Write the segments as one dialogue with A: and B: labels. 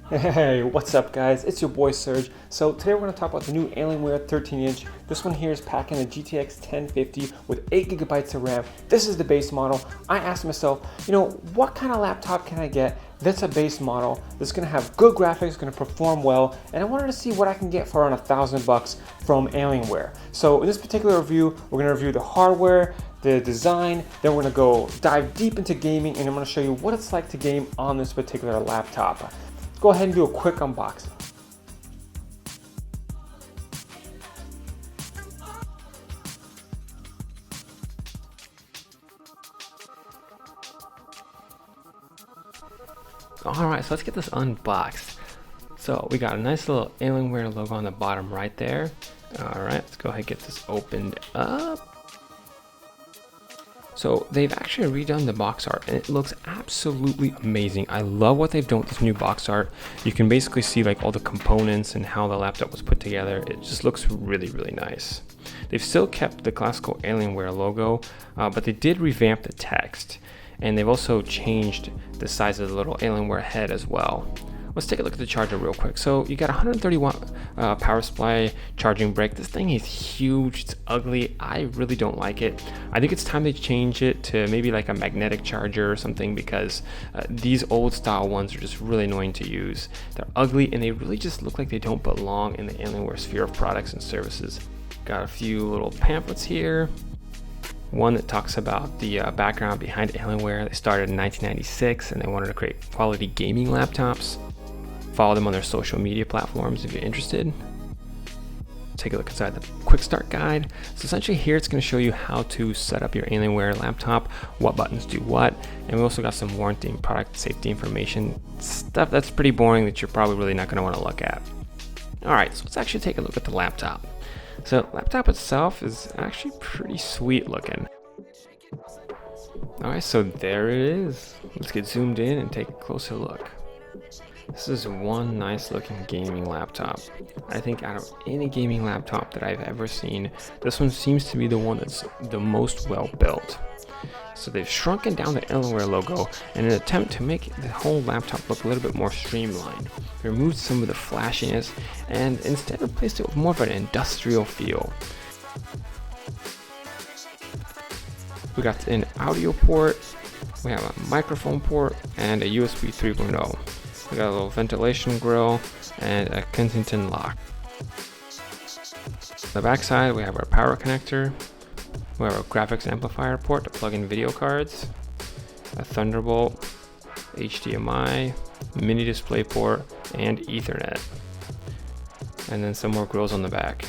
A: Hey, what's up guys? It's your boy Serge. So today we're going to talk about the new Alienware 13-inch. This one here is packing a GTX 1050 with 8 gigabytes of RAM. This is the base model. I asked myself, what kind of laptop can I get that's a base model, that's going to have good graphics, going to perform well, and I wanted to see what I can get for around $1,000 from Alienware. So in this particular review, we're going to review the hardware, the design, then we're going to go dive deep into gaming, and I'm going to show you what it's like to game on this particular laptop. Go ahead and do a quick unboxing.
B: Alright, so let's get this unboxed. So we got a nice little Alienware logo on the bottom right there. Alright, let's go ahead and get this opened up. So they've actually redone the box art and it looks absolutely amazing. I love what they've done with this new box art. You can basically see like all the components and how the laptop was put together. It just looks really, really nice. They've still kept the classical Alienware logo, but they did revamp the text. And they've also changed the size of the little Alienware head as well. Let's take a look at the charger real quick. So you got 130 watt power supply charging brick. This thing is huge, it's ugly. I really don't like it. I think it's time they change it to maybe like a magnetic charger or something, because these old style ones are just really annoying to use. They're ugly and they really just look like they don't belong in the Alienware sphere of products and services. Got a few little pamphlets here. One that talks about the background behind Alienware. They started in 1996 and they wanted to create quality gaming laptops. Follow them on their social media platforms if you're interested. Take a look inside the quick start guide. So essentially here it's going to show you how to set up your Alienware laptop, what buttons do what, and we also got some warranty and product safety information, stuff that's pretty boring that you're probably really not going to want to look at. Alright, so let's actually take a look at the laptop. So the laptop itself is actually pretty sweet looking. Alright, so there it is. Let's get zoomed in and take a closer look. This is one nice looking gaming laptop. I think out of any gaming laptop that I've ever seen, this one seems to be the one that's the most well built. So they've shrunken down the Alienware logo in an attempt to make the whole laptop look a little bit more streamlined. They removed some of the flashiness and instead replaced it with more of an industrial feel. We got an audio port, we have a microphone port, and a USB 3.0. We got a little ventilation grill and a Kensington lock. On the back side we have our power connector. We have a graphics amplifier port to plug in video cards, a Thunderbolt, HDMI, mini display port, and Ethernet. And then some more grills on the back.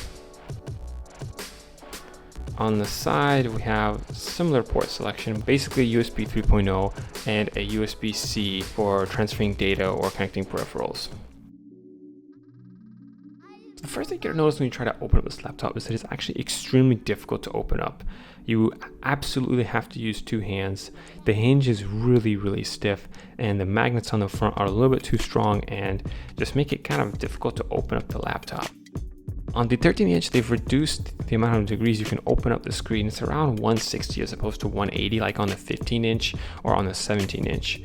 B: On the side we have similar port selection, basically USB 3.0 and a USB-C for transferring data or connecting peripherals. The first thing you're gonna notice when you try to open up this laptop is that it's actually extremely difficult to open up. You absolutely have to use two hands. The hinge is really, really stiff and the magnets on the front are a little bit too strong and just make it kind of difficult to open up the laptop. On the 13-inch, they've reduced the amount of degrees you can open up the screen. It's around 160 as opposed to 180 like on the 15-inch or on the 17-inch.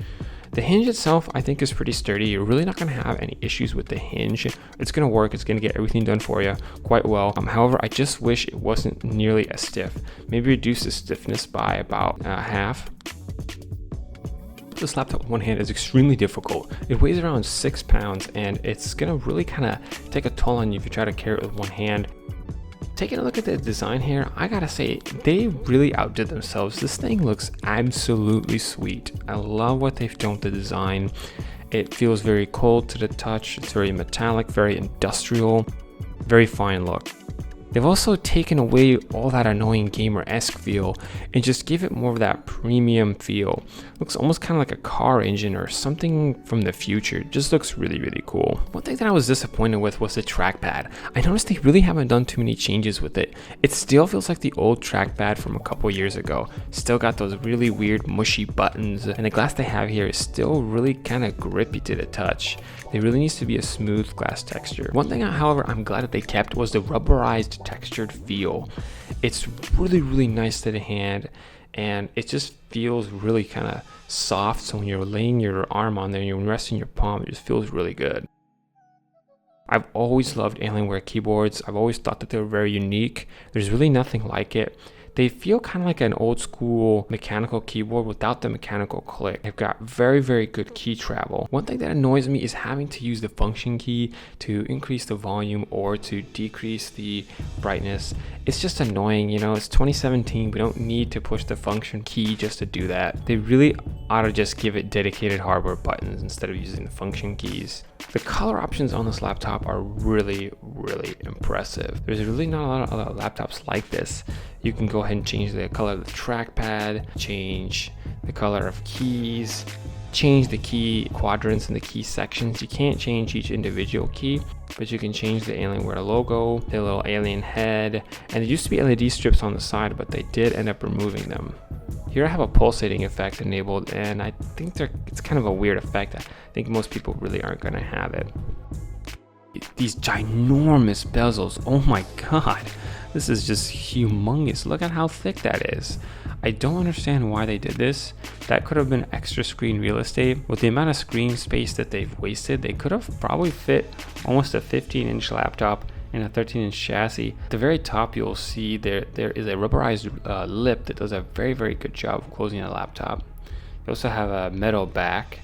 B: The hinge itself, I think, is pretty sturdy. You're really not going to have any issues with the hinge. It's going to work. It's going to get everything done for you quite well. However, I just wish it wasn't nearly as stiff. Maybe reduce the stiffness by about half. This laptop with one hand is extremely difficult. It weighs around 6 pounds and it's going to really kind of take a toll on you if you try to carry it with one hand. Taking a look at the design here, I gotta say, they really outdid themselves. This thing looks absolutely sweet. I love what they've done with the design. It feels very cold to the touch. It's very metallic, very industrial, very fine look. They've also taken away all that annoying gamer-esque feel and just give it more of that premium feel. Looks almost kind of like a car engine or something from the future. It just looks really, really cool. One thing that I was disappointed with was the trackpad. I noticed they really haven't done too many changes with it. It still feels like the old trackpad from a couple years ago. Still got those really weird mushy buttons, and the glass they have here is still really kind of grippy to the touch. There really needs to be a smooth glass texture. One thing, however, I'm glad that they kept was the rubberized textured feel. It's really, really nice to the hand. and it just feels really kind of soft. So when you're laying your arm on there and you're resting your palm, it just feels really good. I've always loved Alienware keyboards. I've always thought that they were very unique. There's really nothing like it. They feel kind of like an old school mechanical keyboard without the mechanical click. They've got very, very good key travel. One thing that annoys me is having to use the function key to increase the volume or to decrease the brightness. It's just annoying, you know, it's 2017. We don't need to push the function key just to do that. They really ought to just give it dedicated hardware buttons instead of using the function keys. The color options on this laptop are really, really impressive. There's really not a lot of other laptops like this. You can go ahead and change the color of the trackpad, change the color of keys, change the key quadrants and the key sections. You can't change each individual key, but you can change the Alienware logo, the little alien head, and there used to be LED strips on the side, but they did end up removing them. Here I have a pulsating effect enabled, and I think it's kind of a weird effect. I think most people really aren't going to have it. These ginormous bezels, oh my god, this is just humongous. Look at how thick that is. I don't understand why they did this. That could have been extra screen real estate. With the amount of screen space that they've wasted, they could have probably fit almost a 15-inch laptop in a 13-inch chassis. At the very top, you'll see there is a rubberized lip that does a very, very good job of closing a laptop. You also have a metal back,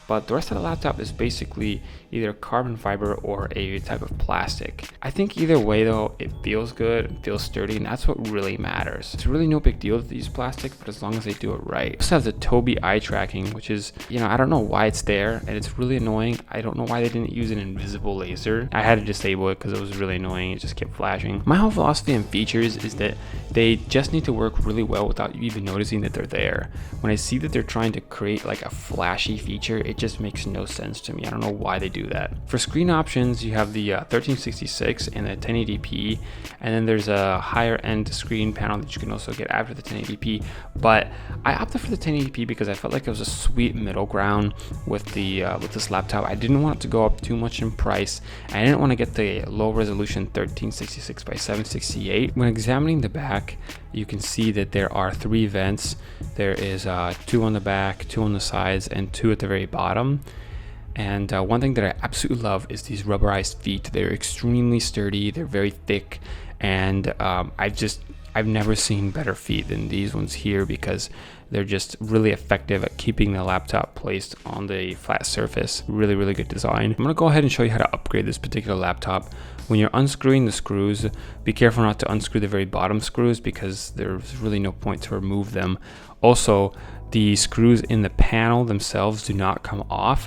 B: but the rest of the laptop is basically either carbon fiber or a type of plastic. I think either way though, it feels good, it feels sturdy, and that's what really matters. It's really no big deal to use plastic, but as long as they do it right. It also has the Tobii eye tracking, which is, you know, I don't know why it's there, and it's really annoying. I don't know why they didn't use an invisible laser. I had to disable it because it was really annoying. It just kept flashing. My whole philosophy on features is that they just need to work really well without you even noticing that they're there. When I see that they're trying to create like a flashy feature, it just makes no sense to me. I don't know why they do that. For screen options, you have the 1366 and the 1080p, and then there's a higher end screen panel that you can also get after the 1080p, but I opted for the 1080p because I felt like it was a sweet middle ground with this laptop. I didn't want it to go up too much in price, and I didn't want to get the low resolution 1366 by 768. When examining the back, you can see that there are 3 vents. There is 2 on the back, 2 on the sides, and 2 at the very bottom. And one thing that I absolutely love is these rubberized feet. They're extremely sturdy, they're very thick, and I've never seen better feet than these ones here because they're just really effective at keeping the laptop placed on the flat surface. Really, really good design. I'm gonna go ahead and show you how to upgrade this particular laptop. When you're unscrewing the screws, be careful not to unscrew the very bottom screws because there's really no point to remove them. Also, the screws in the panel themselves do not come off.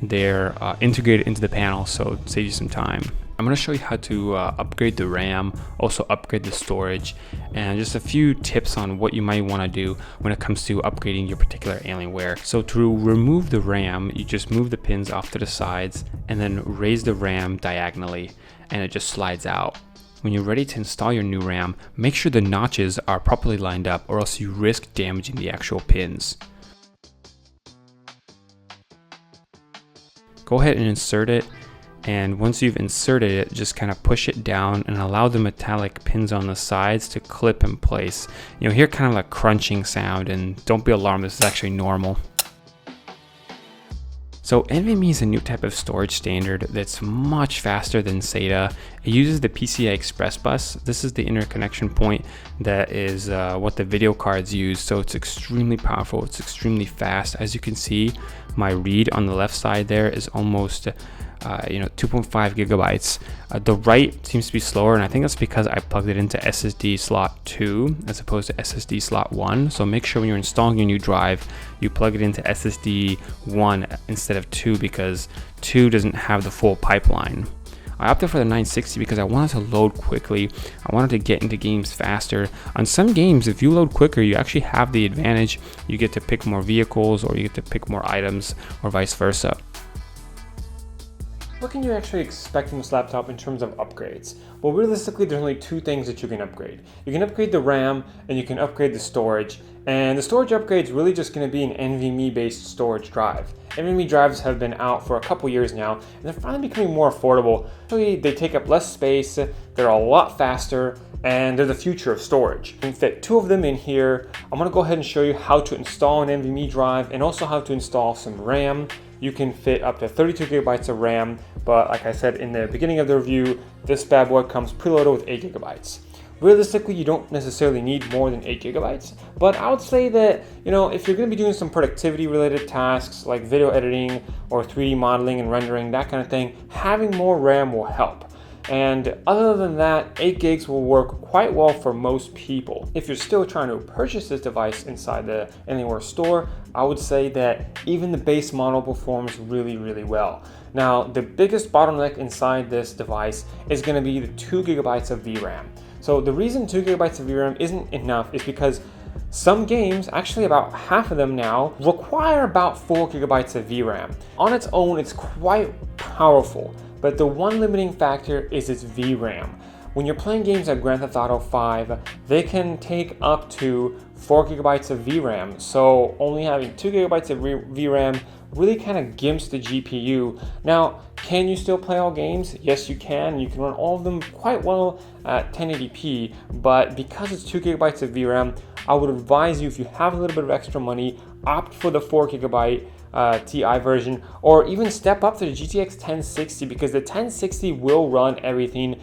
B: They're integrated into the panel, so it saves you some time. I'm going to show you how to upgrade the RAM, also upgrade the storage, and just a few tips on what you might want to do when it comes to upgrading your particular Alienware. So to remove the RAM, you just move the pins off to the sides and then raise the RAM diagonally, and it just slides out. When you're ready to install your new RAM, make sure the notches are properly lined up or else you risk damaging the actual pins. Go ahead and insert it, and once you've inserted it, just kind of push it down and allow the metallic pins on the sides to clip in place. You'll hear kind of a crunching sound, and don't be alarmed, this is actually normal. So NVMe is a new type of storage standard that's much faster than SATA. It uses the PCI Express bus. This is the interconnection point that is what the video cards use. So it's extremely powerful, it's extremely fast. As you can see, my read on the left side there is almost 2.5 gigabytes. The right seems to be slower, and I think that's because I plugged it into SSD slot 2 as opposed to SSD slot 1. So make sure when you're installing your new drive, you plug it into SSD 1 instead of 2 because 2 doesn't have the full pipeline. I opted for the 960 because I wanted to load quickly. I wanted to get into games faster. On some games, if you load quicker, you actually have the advantage. You get to pick more vehicles, or you get to pick more items, or vice versa.
A: What can you actually expect from this laptop in terms of upgrades? Well, realistically, there's only 2 things that you can upgrade. You can upgrade the RAM and you can upgrade the storage. And the storage upgrade is really just going to be an NVMe based storage drive. NVMe drives have been out for a couple years now, and they're finally becoming more affordable. Actually, they take up less space, they're a lot faster, and they're the future of storage. You can fit 2 of them in here. I'm going to go ahead and show you how to install an NVMe drive and also how to install some RAM. You can fit up to 32 gigabytes of RAM, but like I said in the beginning of the review, this bad boy comes preloaded with 8 gigabytes. Realistically, you don't necessarily need more than 8 gigabytes, but I would say that, if you're going to be doing some productivity related tasks like video editing or 3D modeling and rendering, that kind of thing, having more RAM will help. And other than that, 8 gigs will work quite well for most people. If you're still trying to purchase this device inside the Alienware store, I would say that even the base model performs really, really well. Now, the biggest bottleneck inside this device is going to be the 2 gigabytes of VRAM. So the reason 2 gigabytes of VRAM isn't enough is because some games, actually about half of them now, require about 4 gigabytes of VRAM. On its own, it's quite powerful, but the one limiting factor is its VRAM. When you're playing games like Grand Theft Auto 5, they can take up to 4 gigabytes of VRAM, so only having 2 gigabytes of VRAM really kind of gimps the GPU. Now, can you still play all games? Yes, you can. You can run all of them quite well at 1080p, but because it's 2 gigabytes of VRAM, I would advise you, if you have a little bit of extra money, opt for the 4 gigabyte Ti version, or even step up to the GTX 1060, because the 1060 will run everything,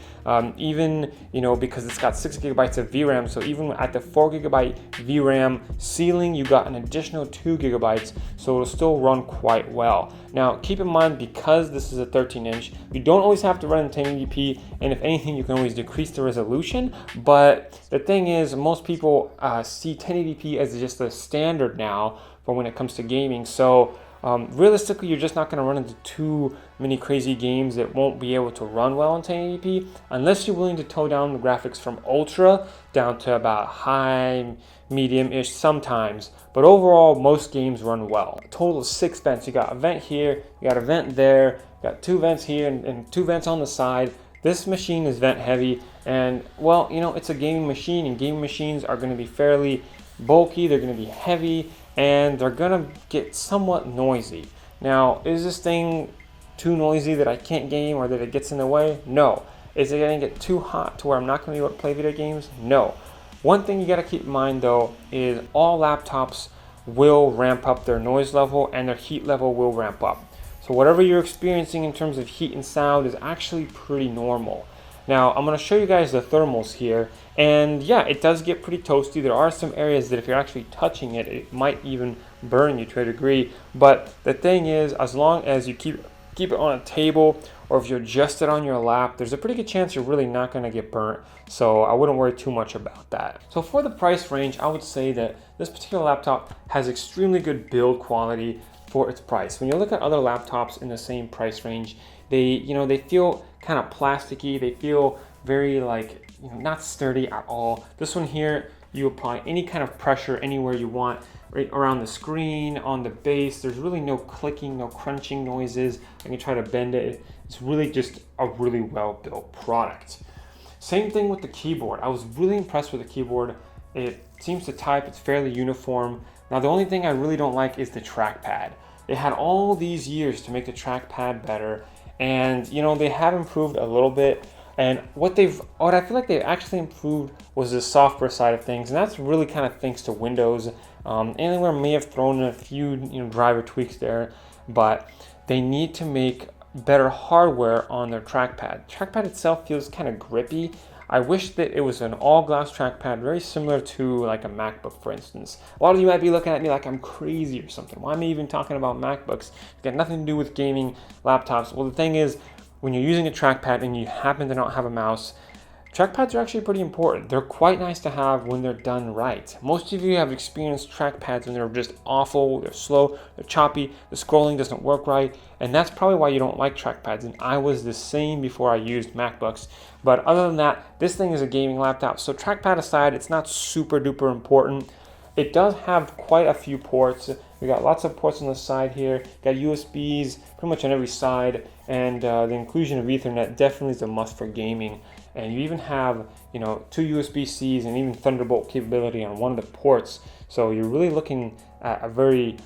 A: even because it's got 6 gigabytes of VRAM. So even at the 4 gigabyte VRAM ceiling, you got an additional 2 gigabytes, so it'll still run quite well. Now keep in mind, because this is a 13-inch, you don't always have to run in 1080p, and if anything, you can always decrease the resolution. But the thing is, most people see 1080p as just the standard now for when it comes to gaming. So realistically, you're just not going to run into too many crazy games that won't be able to run well in 1080p, unless you're willing to toe down the graphics from ultra down to about high, medium-ish sometimes. But overall, most games run well. A total of 6 vents. You got a vent here, you got a vent there, you got 2 vents here, and 2 vents on the side. This machine is vent heavy, and well, it's a gaming machine, and gaming machines are going to be fairly bulky, they're going to be heavy, and they're gonna get somewhat noisy. Now, is this thing too noisy that I can't game or that it gets in the way? No. Is it gonna get too hot to where I'm not gonna be able to play video games? No. One thing you gotta keep in mind though is all laptops will ramp up their noise level and their heat level will ramp up. So whatever you're experiencing in terms of heat and sound is actually pretty normal. Now, I'm going to show you guys the thermals here, and yeah, it does get pretty toasty. There are some areas that if you're actually touching it, it might even burn you to a degree. But the thing is, as long as you keep it on a table, or if you adjust it on your lap, there's a pretty good chance you're really not going to get burnt. So I wouldn't worry too much about that. So for the price range, I would say that this particular laptop has extremely good build quality for its price. When you look at other laptops in the same price range, they feel kind of plasticky. They feel very not sturdy at all. This one here, you apply any kind of pressure anywhere you want, right around the screen, on the base. There's really no clicking, no crunching noises. I can try to bend it. It's really just a really well built product. Same thing with the keyboard. I was really impressed with the keyboard. It seems to type, it's fairly uniform. Now the only thing I really don't like is the trackpad. They had all these years to make the trackpad better, and they have improved a little bit. And what I feel like they've actually improved was the software side of things, and that's really kind of thanks to Windows. Alienware may have thrown in a few driver tweaks there, but they need to make better hardware on their trackpad. Trackpad itself feels kind of grippy. I wish that it was an all-glass trackpad, very similar to like a MacBook, for instance. A lot of you might be looking at me like I'm crazy or something. Why am I even talking about MacBooks? It's got nothing to do with gaming laptops. Well, the thing is, when you're using a trackpad and you happen to not have a mouse, trackpads are actually pretty important. They're quite nice to have when they're done right. Most of you have experienced trackpads and they're just awful, they're slow, they're choppy, the scrolling doesn't work right, and that's probably why you don't like trackpads. And I was the same before I used MacBooks. But other than that, this thing is a gaming laptop, so trackpad aside, it's not super duper important. It does have quite a few ports. We got lots of ports on the side here, got USBs pretty much on every side, and the inclusion of Ethernet definitely is a must for gaming. And you even have, 2 USB-Cs and even Thunderbolt capability on one of the ports. So you're really looking at a very,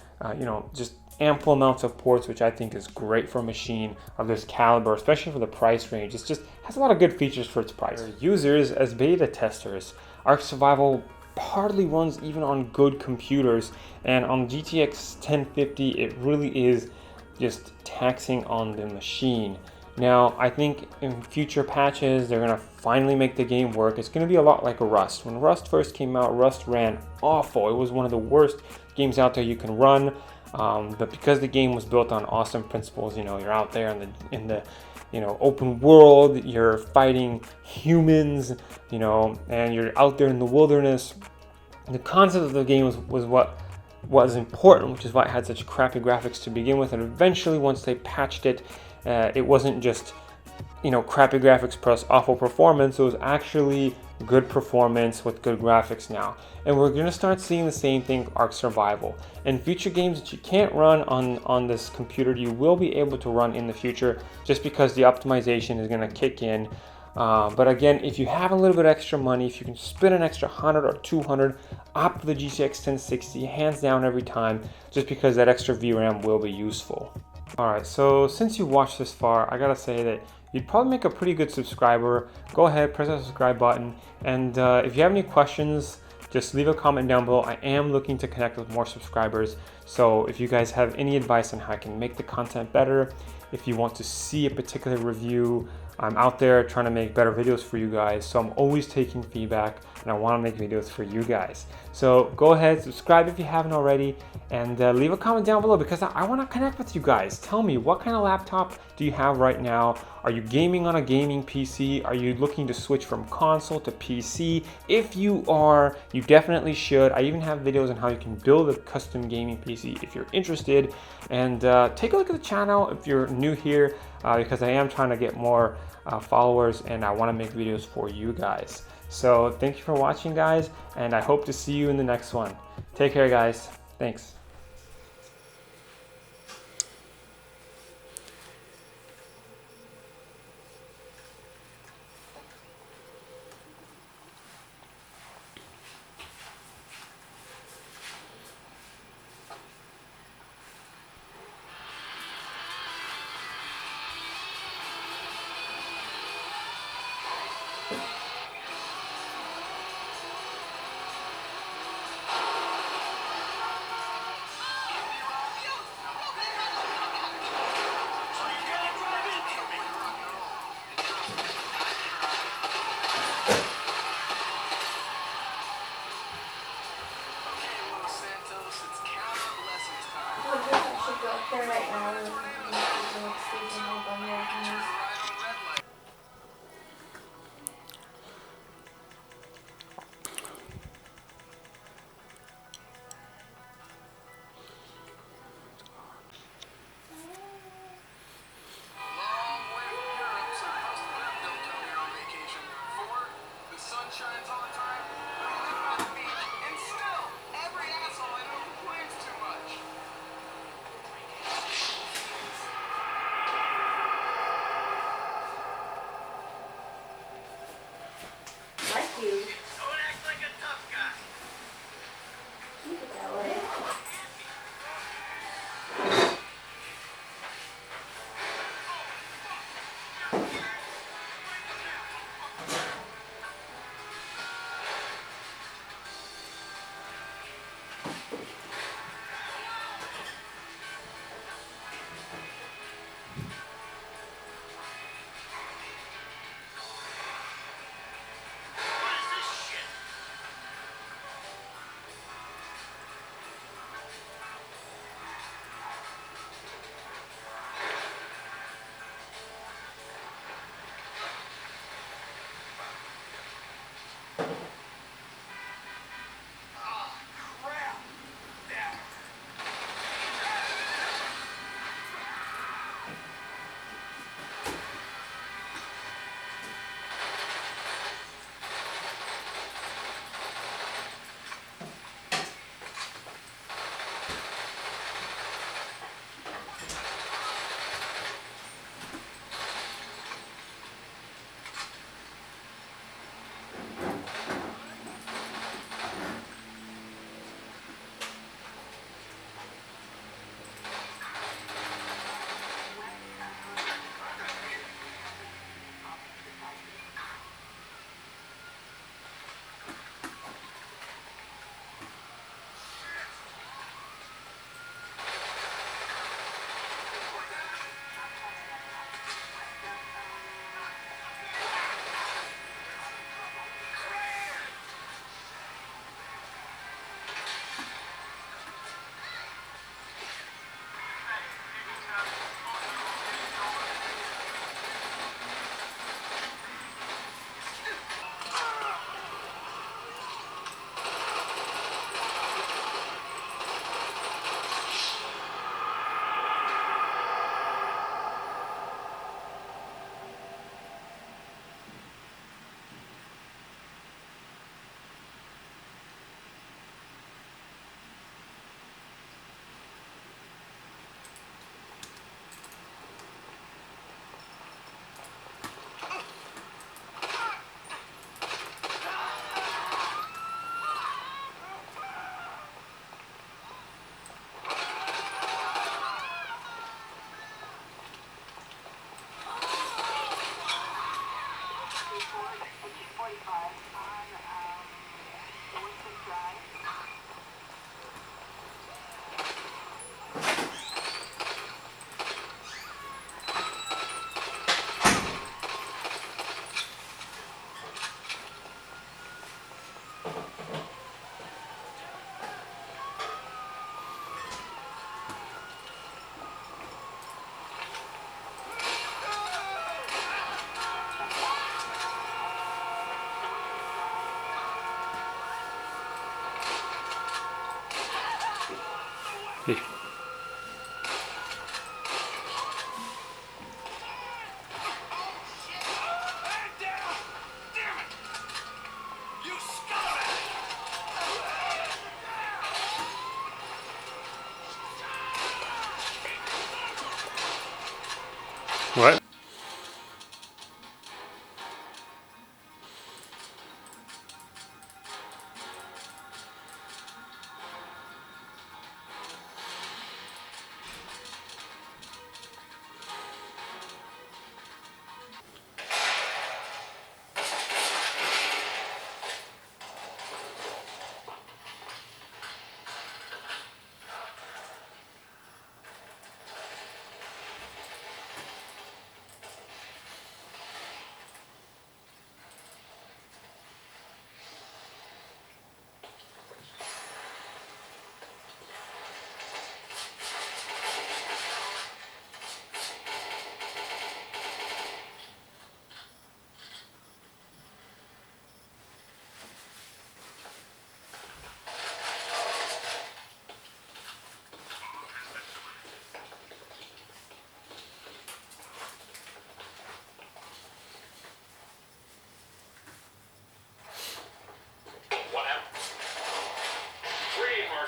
A: just ample amounts of ports, which I think is great for a machine of this caliber, especially for the price range. It just has a lot of good features for its price. For users, as beta testers, Ark Survival hardly runs even on good computers, and on GTX 1050 it really is just taxing on the machine. Now, I think in future patches, they're gonna finally make the game work. It's gonna be a lot like Rust. When Rust first came out, Rust ran awful. It was one of the worst games out there you can run. But because the game was built on awesome principles, you're out there in the open world, you're fighting humans, and you're out there in the wilderness. The concept of the game was what was important, which is why it had such crappy graphics to begin with. And eventually, once they patched it, it wasn't just crappy graphics plus awful performance. It was actually good performance with good graphics now. And we're going to start seeing the same thing with Ark Survival. And future games that you can't run on this computer, you will be able to run in the future, just because the optimization is going to kick in. But again, if you have a little bit extra money, if you can spend an extra 100 or 200, opt for the GTX 1060, hands down every time, just because that extra VRAM will be useful. Alright, so since you watched this far, I gotta say that you'd probably make a pretty good subscriber. Go ahead, press that subscribe button, and if you have any questions, just leave a comment down below. I am looking to connect with more subscribers, so if you guys have any advice on how I can make the content better, if you want to see a particular review, I'm out there trying to make better videos for you guys, so I'm always taking feedback, and I want to make videos for you guys. So go ahead, subscribe if you haven't already, and leave a comment down below, because I want to connect with you guys. Tell me, what kind of laptop do you have right now? Are you gaming on a gaming PC? Are you looking to switch from console to PC? If you are, you definitely should. I even have videos on how you can build a custom gaming PC if you're interested. And take a look at the channel if you're new here, because I am trying to get more followers, and I want to make videos for you guys. So thank you for watching, guys, and I hope to see you in the next one. Take care, guys. Thanks.
C: There right now.
A: Hey. What?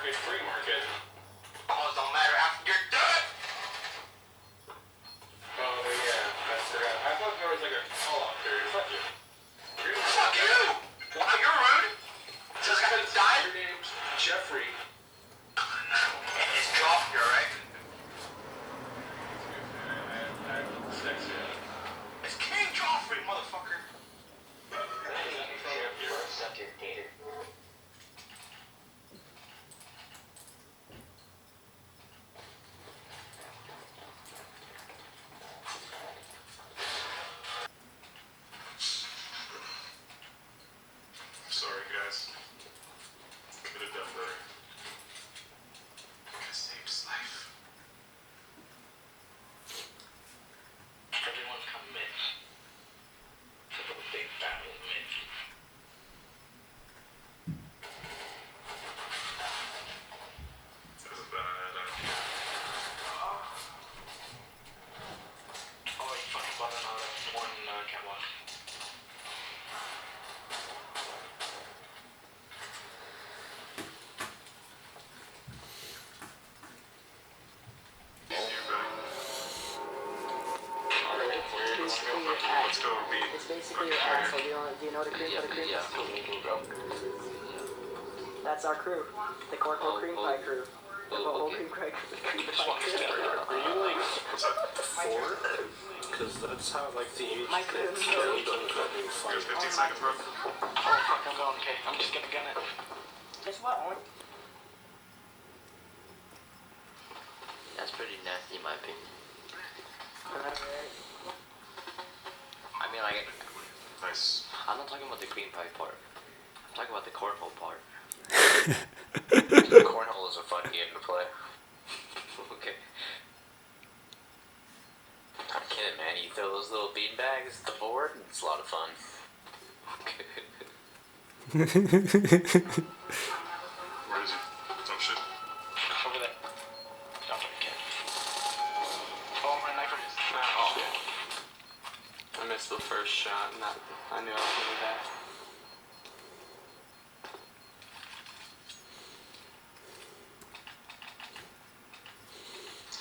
B: Free market.
D: Almost don't matter after you're done.
B: Oh yeah, I forgot. I thought there was like a call-off period. Fuck you.
D: Fuck you! Wow, you're rude. Just got to die.
B: Your name's Jeffrey.
D: It's Joffrey, right? It's King Joffrey, motherfucker.
E: Sorry, guys. Committed death murder. I saved his life.
D: Everyone come in. To the big battle in.
E: That was a bad idea.
D: Oh, you fucking bought another one catwalk.
E: Let's go beat.
F: It's basically your asshole. Do you know the cream? The cream? That's our crew. The Corpo Cream Pie crew. The whole Cream Pie crew.
E: Are you like, what's that, 4? Because that's how like the age
F: My crew.
E: There's 15 seconds, bro.
D: Oh, fuck, I'm going, okay. I'm just gonna gun it.
F: Guess what, Owen?
G: That's pretty nasty in my opinion.
F: Alright.
G: I mean, like,
E: Nice.
G: I'm not talking about the cream pie part. I'm talking about the cornhole part.
D: Cornhole is a fun game to play.
G: Okay.
D: I get it, man. You throw those little bean bags at the board, and it's a lot of fun.
E: Where is he? Oh shit.
D: Over there. Don't forget. Oh, my knife is.
H: Oh, I missed the first shot, and I knew I was gonna die.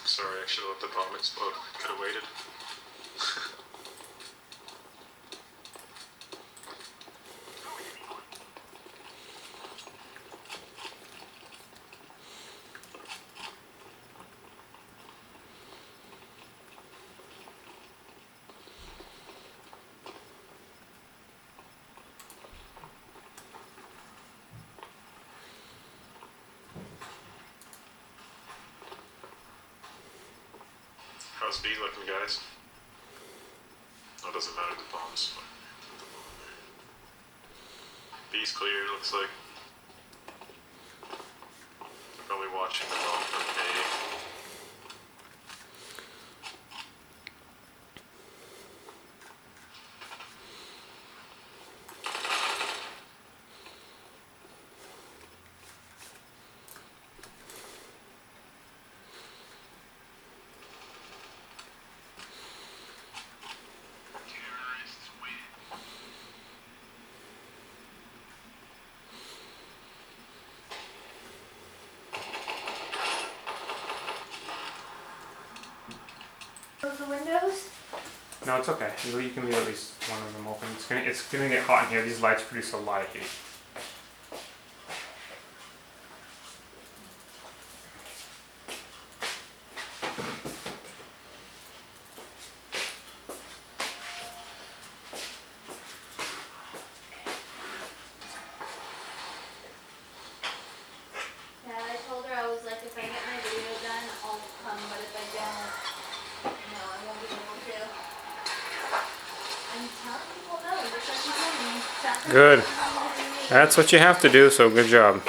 E: Sorry, I should have let the bomb explode. Could have waited. How's B looking, guys? Oh, it doesn't matter, the bomb's fine. B's clear, looks like. Probably watching the bomb from A.
A: No, it's okay. You can leave at least one of them open. It's gonna get hot in here. These lights produce a lot of heat.
C: Yeah, I told her, I was like, if I get my video done, I'll come, but if I don't, no, I won't be able to. I'm telling people no, just like you told me. Stop
A: Good.
C: telling me.
A: That's what you have to do, so good job.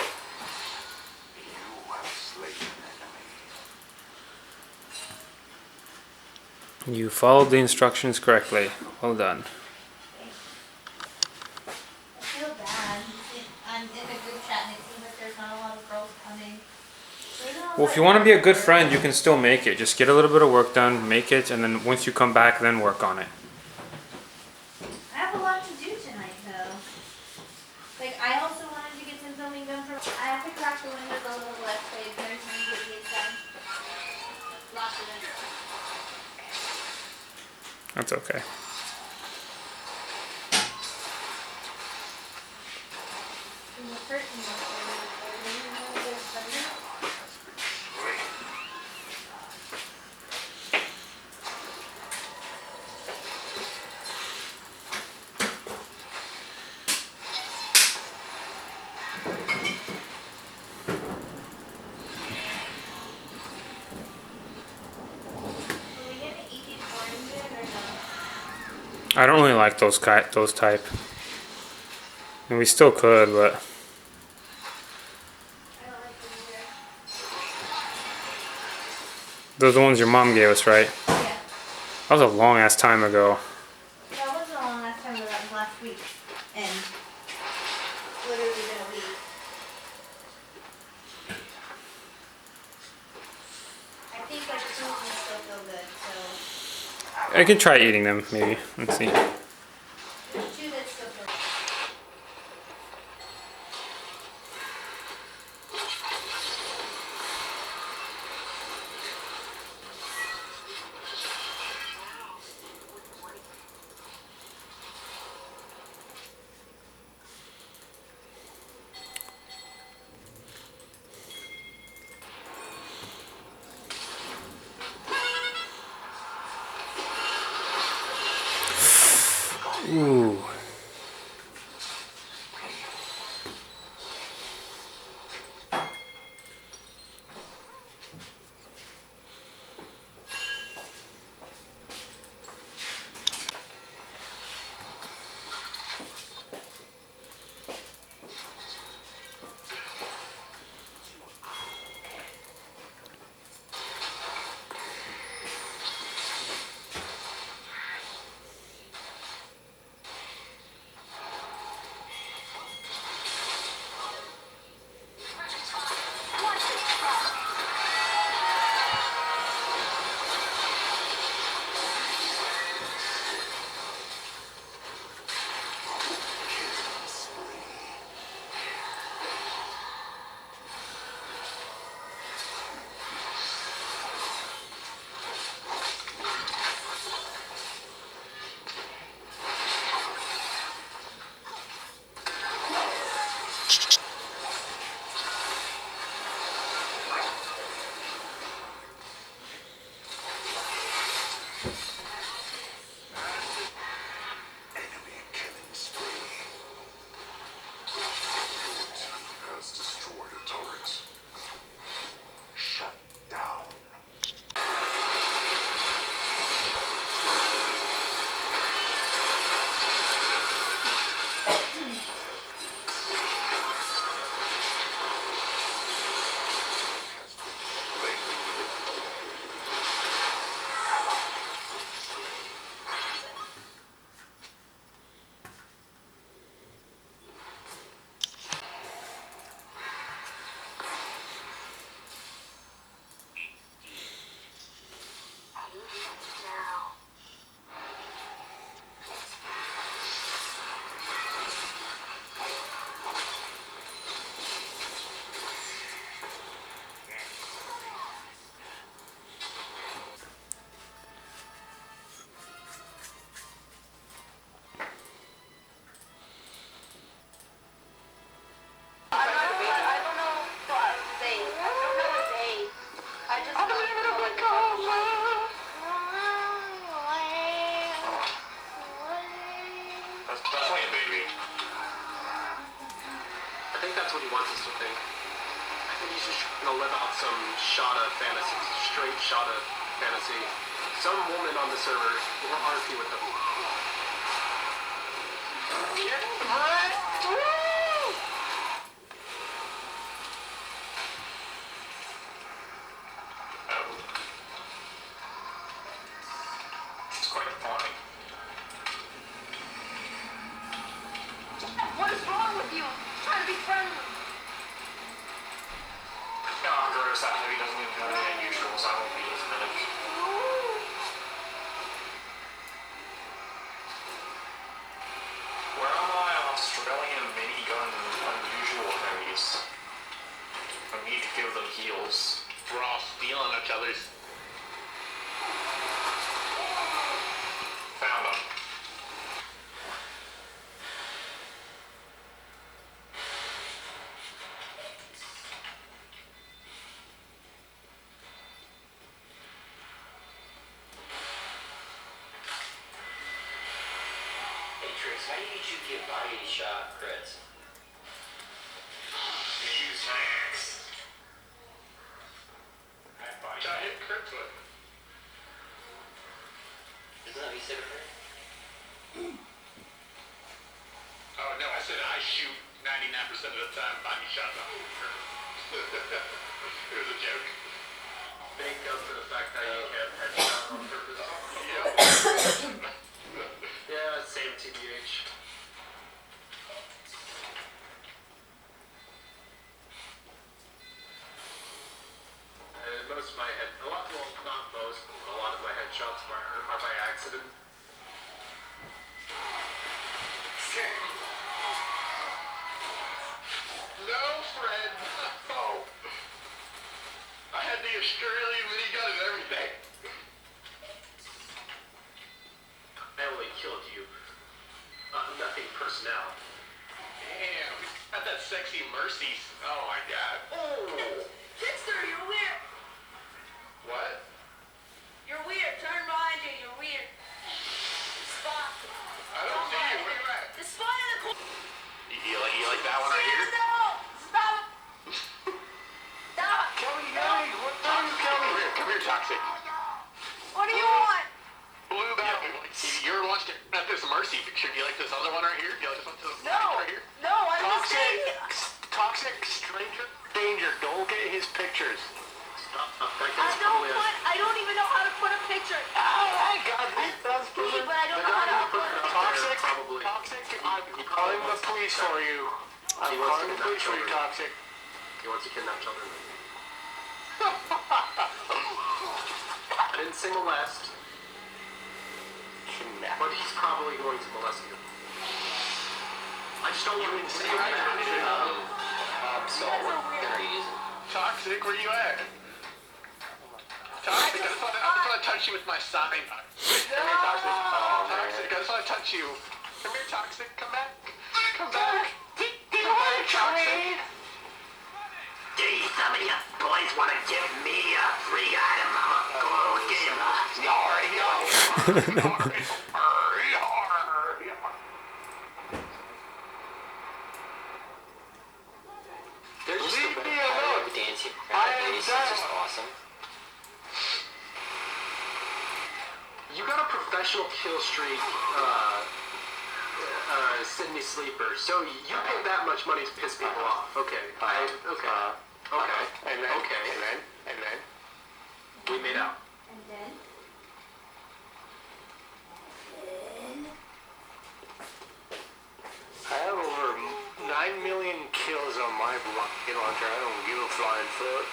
A: You followed the instructions correctly. Well done.
C: I feel bad. I'm in a group chat and it seems like there's not a lot of girls coming.
A: Well, if you want to be a good friend, you can still make it. Just get a little bit of work done, make it, and then once you come back, then work on it.
C: I have a lot to do tonight, though. Like, I also wanted to get some filming done for. I have to crack the windows a little left side. There's some videos done. Lots of it.
A: That's okay.
C: And the curtain was
A: I don't really like those type. And we still could, but
C: I don't like them either.
A: those are the ones your mom gave us, right?
C: Yeah.
A: That was a long ass time ago.
C: That wasn't a long last time, but that was last week. And literally been a week. I think like the food will still feel good, so
A: I can try eating them, maybe. Let's see.
C: there's two that still feel good.
A: Ooh.
I: wants us to think. I think he's just trying to live out some Shada fantasy, straight Shada fantasy. Some woman on the server will RP with him.
D: It's quite funny.
C: What is wrong with you? I'm trying to be friendly.
D: Oh, gross. That movie doesn't even have any unusuals. I won't be his minute. Where am I? Australian minigun unusual heavies. I need to give them heals. We're all stealing each other's. Found them.
G: Hey Trix, how did you get body shot crits?
D: Use my axe. I hit crits with.
G: Isn't that what you said earlier?
D: Oh no, I said I shoot 99% of the time. Body shots on. It was a joke.
I: Make up for the fact that you can't headshot on purpose. Yeah, same TBH. Most of my not most, a lot of my headshots are by accident.
D: No, Fred. Oh. I had the Australian minigun and everything.
I: I only killed you. Nothing personnel.
D: Damn. Got that sexy Mercies. Oh my god.
I: Oh!
C: Trickster, you're weird.
D: What?
C: You're weird. Turn behind you. You're weird. Spot.
D: I don't see you. Where you at?
C: The spot in the corner.
D: You like that one right here?
C: No! Stop! Stop!
D: Kelly, what are you, Kelly? Come here, Toxic.
C: What do you want?
D: Blue bag. You're launched at this Mercy picture. Do you like this other one right here? Do you like this one to the
C: No!
D: right here?
C: No, I'm just saying.
D: Toxic, stranger, danger. Don't get his pictures.
C: I don't even know how to put a picture.
D: Oh my god, he does
C: See, but I don't know how to upload a picture.
D: Toxic, I'm calling the police for you. I'm calling the police for you, Toxic.
I: He wants to kidnap children. I didn't say molest. But he's probably going to molest you. I just don't want him to say
G: So what gun are you using?
D: Toxic, where you at? Toxic, I just want to touch you with my sign. Come here, Toxic. Toxic, I just want to touch you. Come here, Toxic. Come back. Come back. Come back, Toxic.
J: Gee, some of you boys want to give me a free item. I'm a gold gamer.
G: There's just
D: Leave
G: a
D: me alone.
G: dancing
D: I am
G: it's
D: done.
G: just awesome.
I: You got a professional kill streak, Sydney Sleeper, so you pay that much money to piss people off. Okay.
D: And then.
I: We made out.
C: And then?
E: I have over 9 million kills on my rocket launcher. I don't give a flying fuck.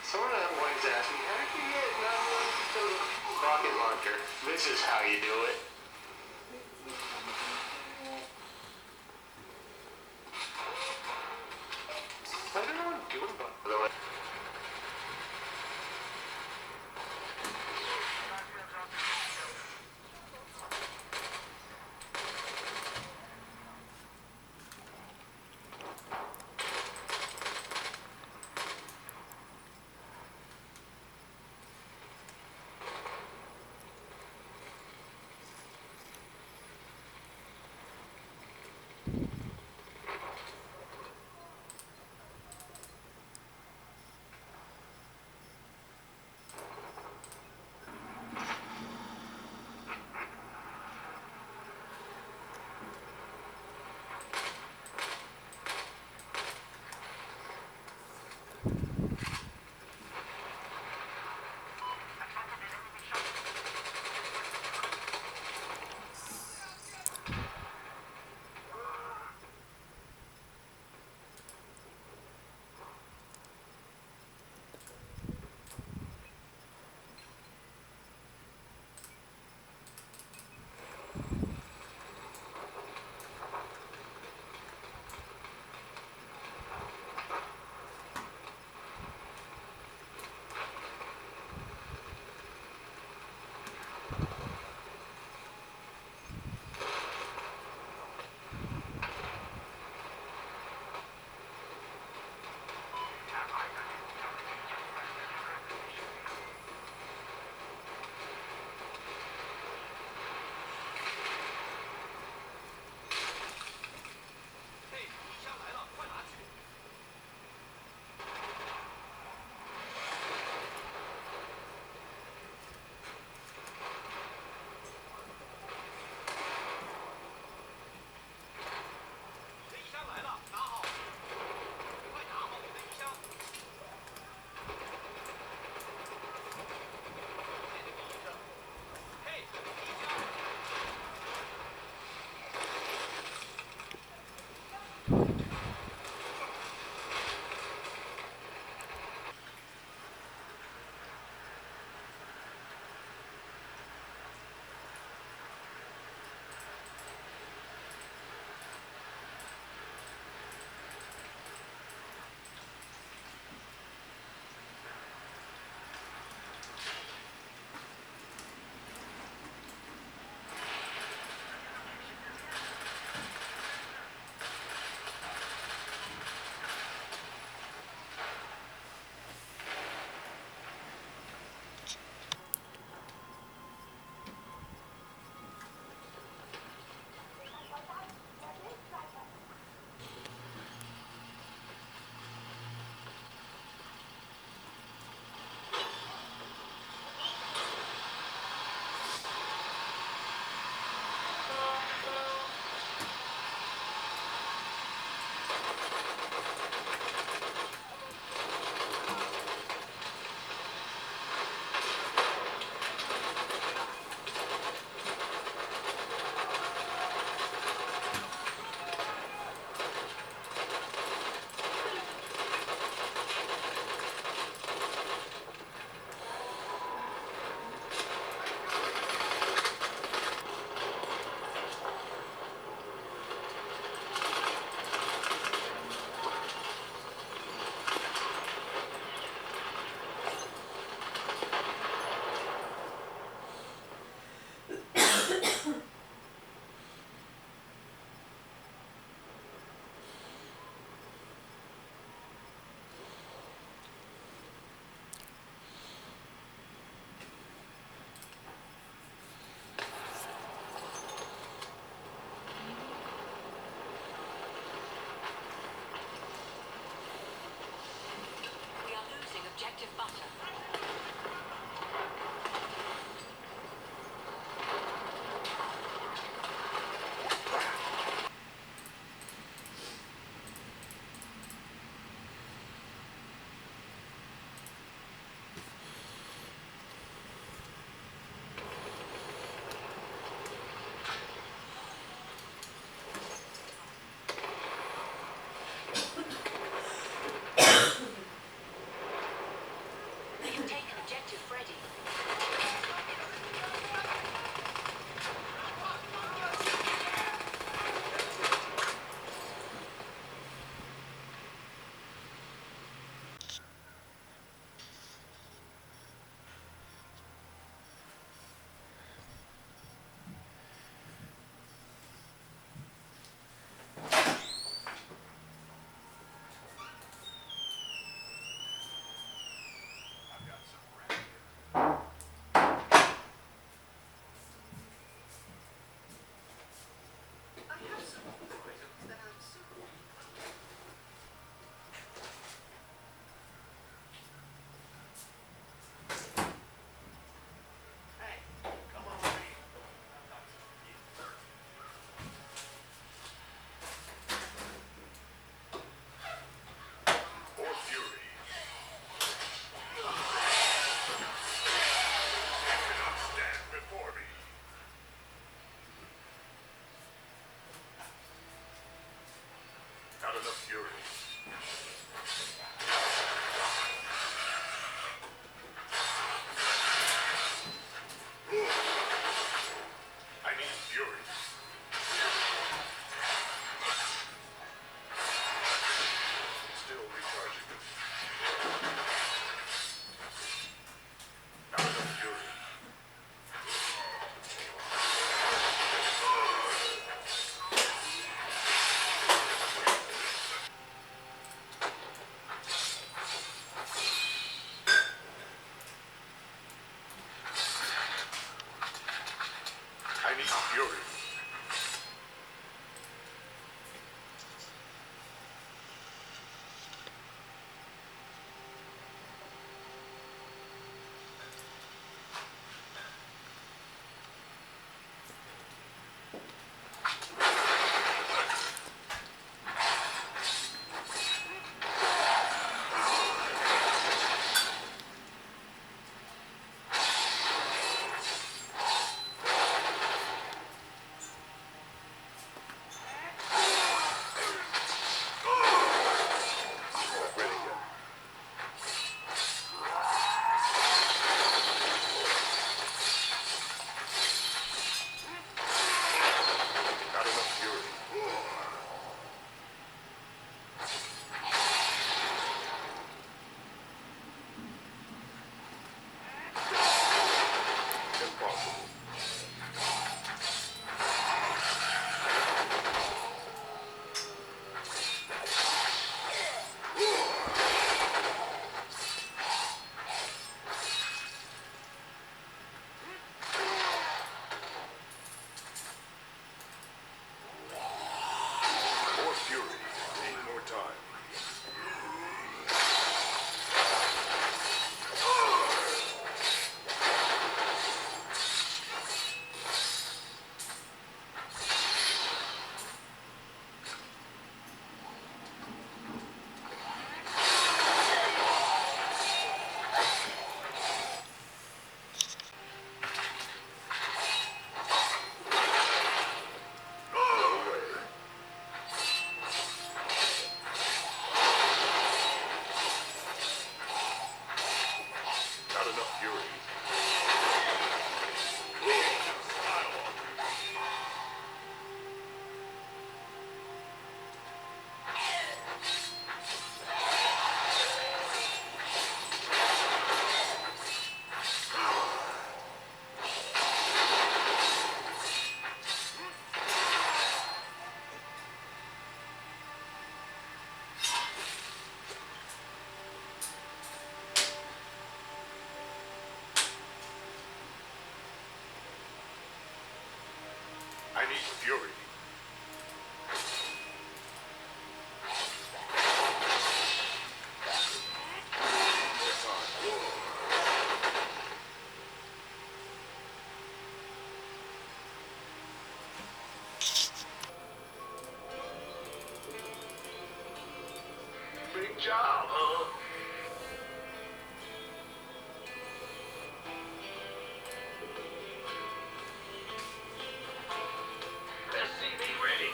E: Someone always asks me, how did you get 9 million kills on a rocket launcher? This is how you do it. What is everyone doing, by the way? fury.
J: Big job, huh? SCV ready.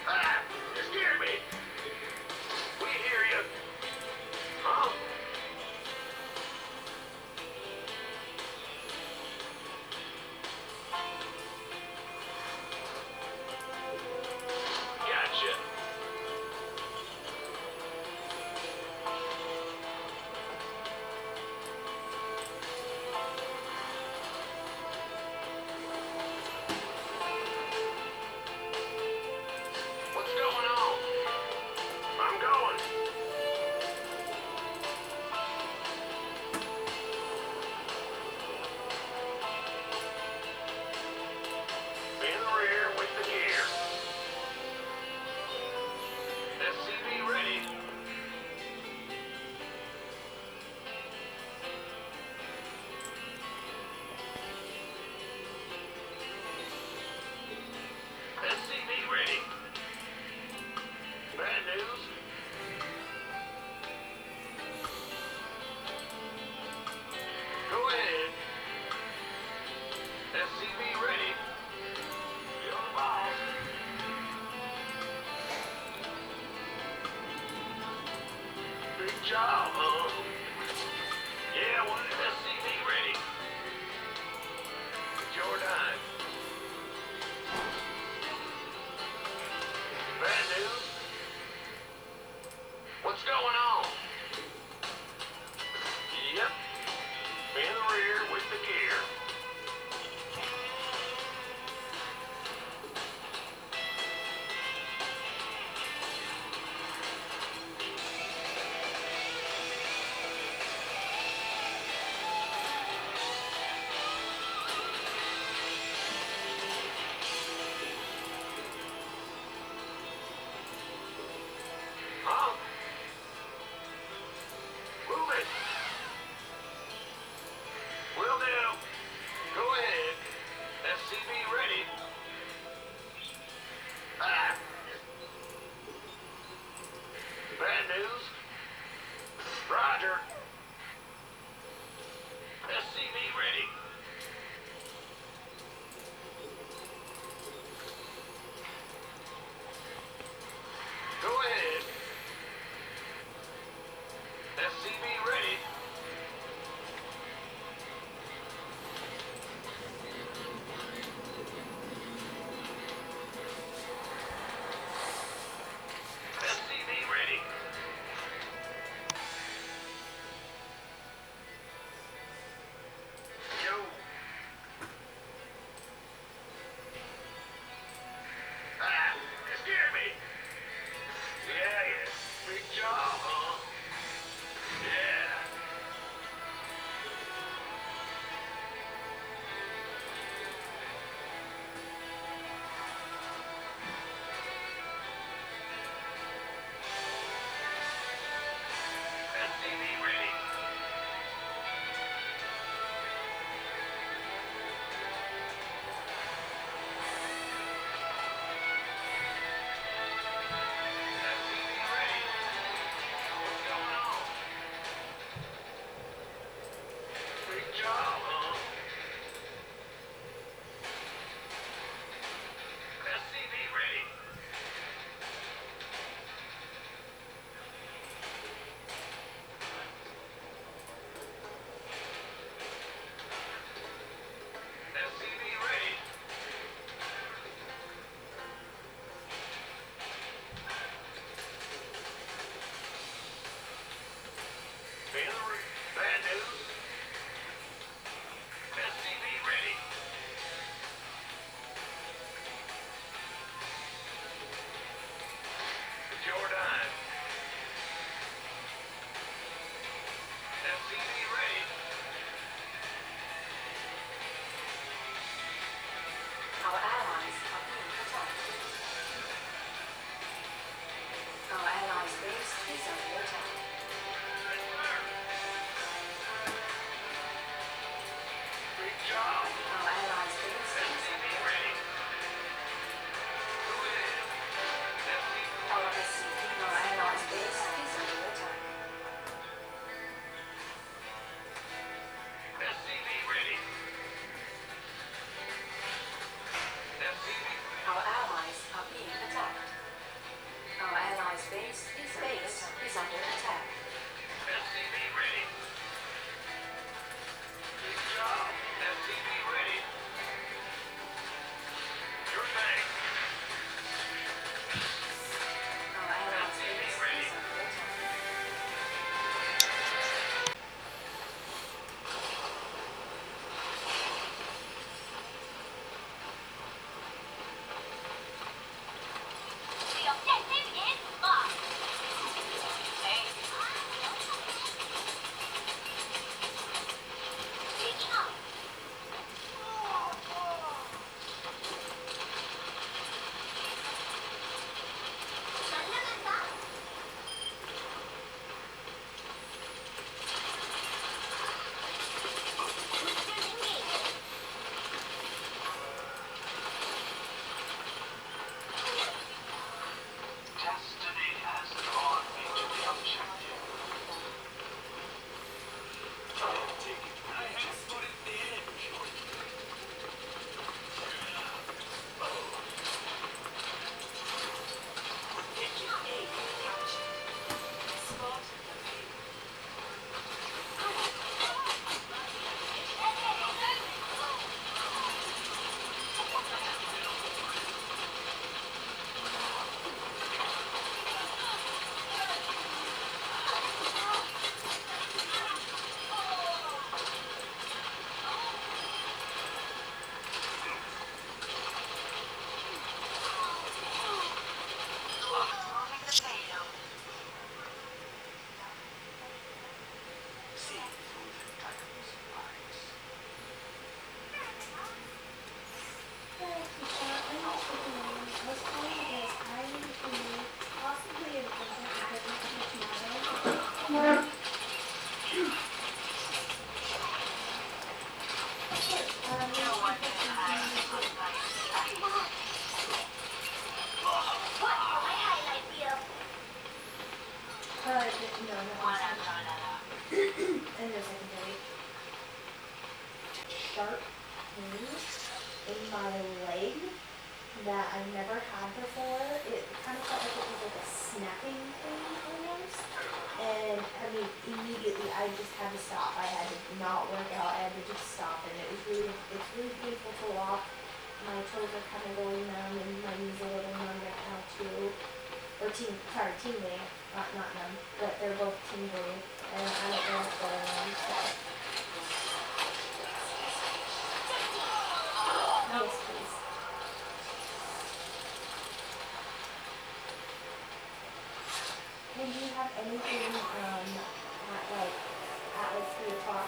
J: Ah, you scared me. We hear you. Huh? Gotcha. What's going on? I'm going. In the rear with the gear. SCV ready. SCV ready. Bad news. Go ahead. SCV ready. You're the boss. Big job, huh? Yeah, what is SCV ready? It's your time. Bad news? What's going on? Yep. In the rear with the gear. Destiny has drawn me to the objective. Take it. I have spotted the edge.
C: Sharp pain in my leg that I've never had before. It kind of felt like it was like a snapping thing almost. And I mean, immediately I just had to stop. I had to not work out. I had to just stop. And it's really painful to walk. My toes are kind of going numb, and my knees a little numb right now too. Or tingling, not numb, but they're both tingling. And I don't know what's going on. So. Yes, please. And do you have anything at like 3 o'clock?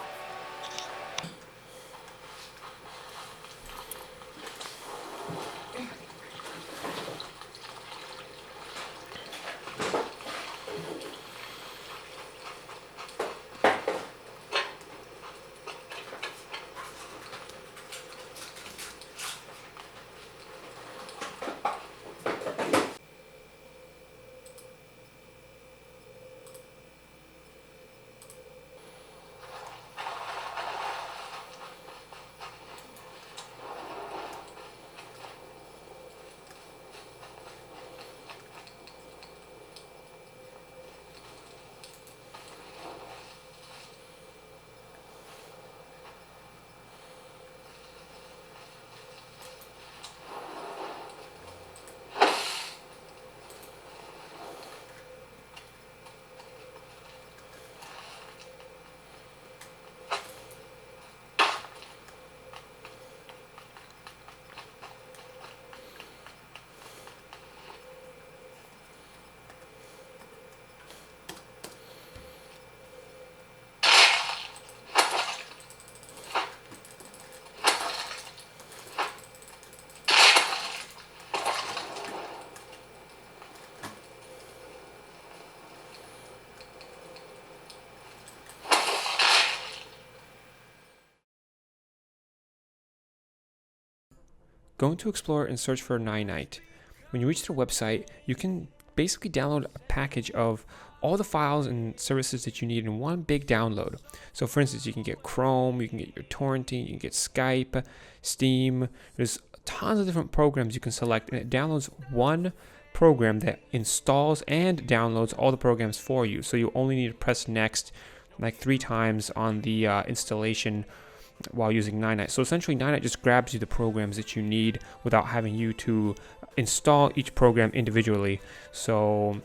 A: Go into Explorer and search for Ninite. When you reach their website, you can basically download a package of all the files and services that you need in one big download. So for instance, you can get Chrome, you can get your torrenting, you can get Skype, Steam. There's tons of different programs you can select, and it downloads one program that installs and downloads all the programs for you. So you only need to press next like 3 times on the installation while using Ninite. So essentially Ninite just grabs you the programs that you need without having you to install each program individually. So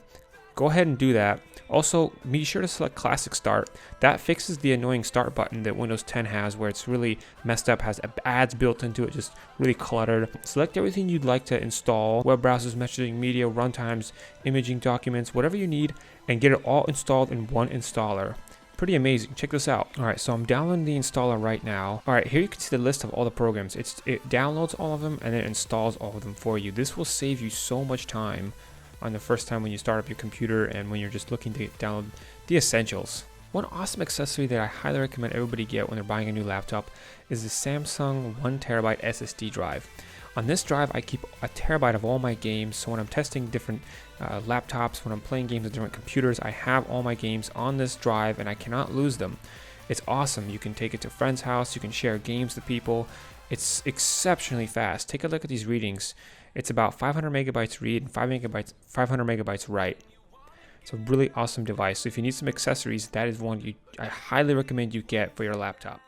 A: go ahead and do that. Also, be sure to select Classic Start. That fixes the annoying start button that Windows 10 has, where it's really messed up, has ads built into it, just really cluttered. Select everything you'd like to install: web browsers, messaging, media, runtimes, imaging, documents, whatever you need, and get it all installed in one installer. Pretty amazing. Check this out. Alright, so I'm downloading the installer right now. Alright, here you can see the list of all the programs. It downloads all of them and it installs all of them for you. This will save you so much time on the first time when you start up your computer and when you're just looking to download the essentials. One awesome accessory that I highly recommend everybody get when they're buying a new laptop is the Samsung 1TB SSD drive. On this drive, I keep a terabyte of all my games, so when I'm testing different laptops, when I'm playing games with different computers, I have all my games on this drive and I cannot lose them. It's awesome. You can take it to a friend's house, you can share games with people. It's exceptionally fast. Take a look at these readings. It's about 500 megabytes read and 500 megabytes write. It's a really awesome device. So if you need some accessories, that is one I highly recommend you get for your laptop.